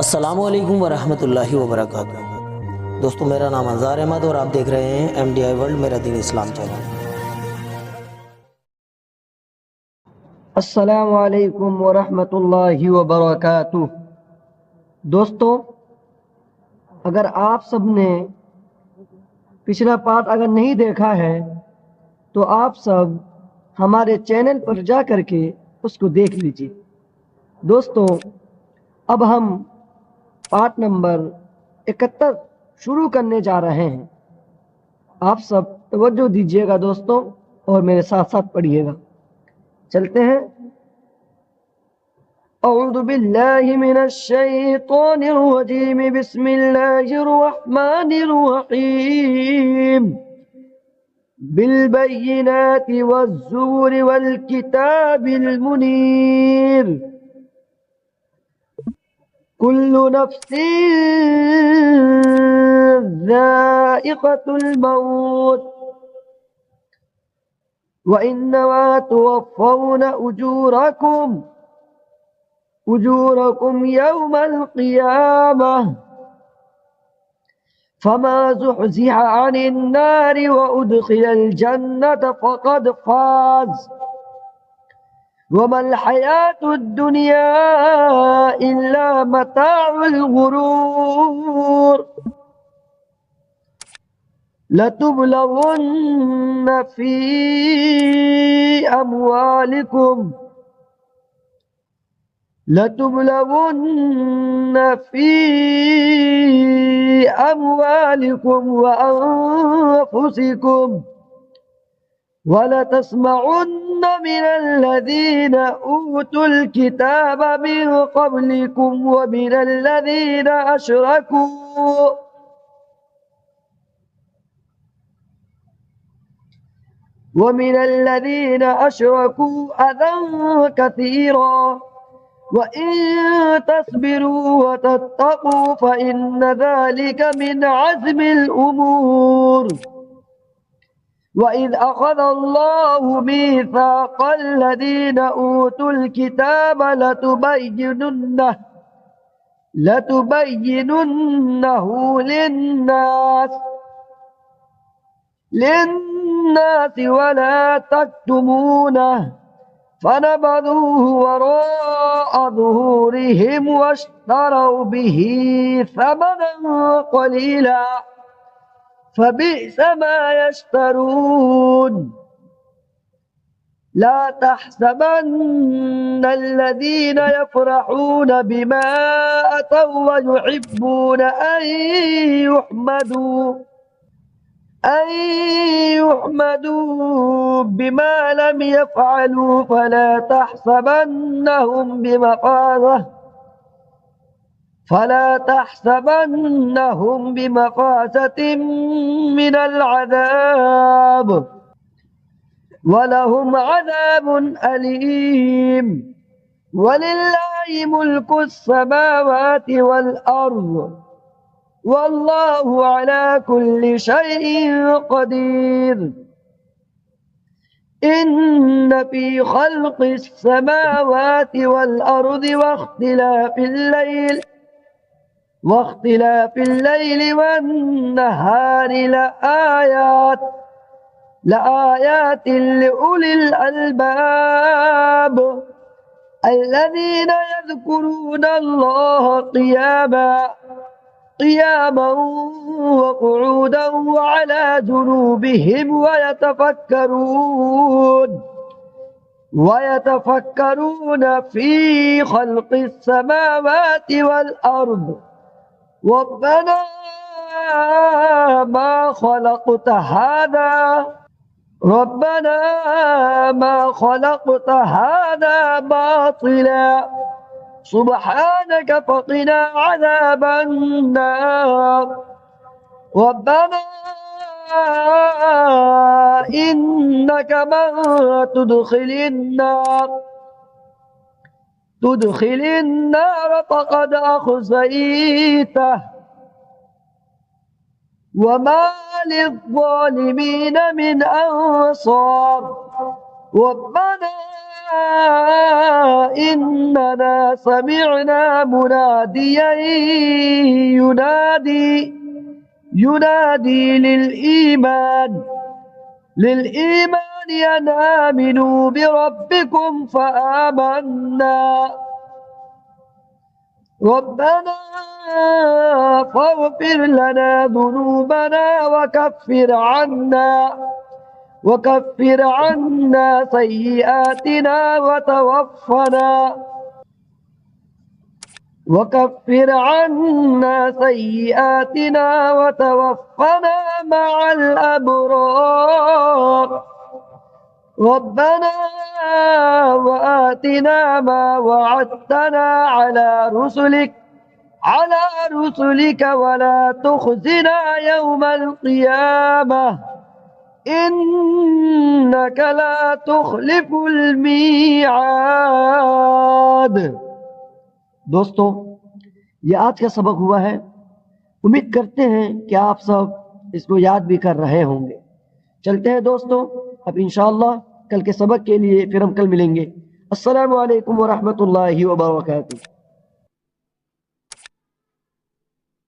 अस्सलामुअलैकुम वरहमतुल्लाहि वबरकातुहू। दोस्तों, मेरा नाम अंजार अहमद और आप देख रहे हैं MDI वर्ल्ड मेरा दीन इस्लाम चैनल। अस्सलामु अलैकुम वरहमतुल्लाहि वबरकातुह। दोस्तों, अगर आप सब ने पिछला पार्ट अगर नहीं देखा है तो आप सब हमारे चैनल पर जा करके उसको देख लीजिए। दोस्तों, अब हम पार्ट नंबर 71 शुरू करने जा रहे हैं। आप सब तवज्जो दीजिएगा दोस्तों और मेरे साथ साथ पढ़िएगा। चलते हैं। أعوذ بالله من الشيطان الرجيم بسم الله الرحمن الرحيم بالبينات والزبر والكتاب المنير كل نفس ذائقة الموت وإنما توفون أجوركم يوم القيامة فما زحزح عن النار وأدخل الجنة فقد فاز وما الحياة الدنيا إلا متاع الغرور لتبلغن في أموالكم وأنفسكم ولتسمعن من الذين أوتوا الكتاب من قبلكم ومن الذين أشركوا أذى كثيرا وإن تصبروا وتتقوا فإن ذلك من عزم الأمور وإذ أخذ الله ميثاق الذين أوتوا الكتاب لتبيننه للناس ولا تكتمونه فنبذوه وراء ظهورهم واشتروا به ثمنا قليلا فبئس ما يشترون لا تحسبن الذين يفرحون بما أتوا ويحبون أن يحمدوا بما لم يفعلوا فلا تحسبنهم بمفازة من العذاب ولهم عذاب أليم ولله ملك السماوات والأرض والله على كل شيء قدير إن في خلق السماوات والأرض واختلاف الليل والنهار لآيات لأولي الألباب الذين يذكرون الله قياما وقعودا وعلى جنوبهم ويتفكرون في خلق السماوات والأرض ربنا ما خلقت هذا باطلا سبحانك فقنا عذاب النار ربنا إنك من تدخل النار فقد أخزيته وما للظالمين من أنصار ربنا إننا سمعنا مناديا ينادي للإيمان أن آمنوا بربكم فآمنا ربنا فاغفر لنا ذنوبنا وكفر عنا سيئاتنا وتوفنا مع الأبرار ربنا وآتنا ما وعدتنا على رسلك ولا تخزنا يوم القيامة إنك لا تخلف الميعاد. دوستو یہ آج کا سبق ہوا ہے. امید کرتے ہیں کہ آپ سب اس کو یاد بھی کر رہے ہوں گے. چلتے ہیں دوستو اب انشاءاللہ کل کے سبق کے لیے پھر ہم کل ملیں گے. السلام علیکم ورحمۃ اللہ وبرکاتہ.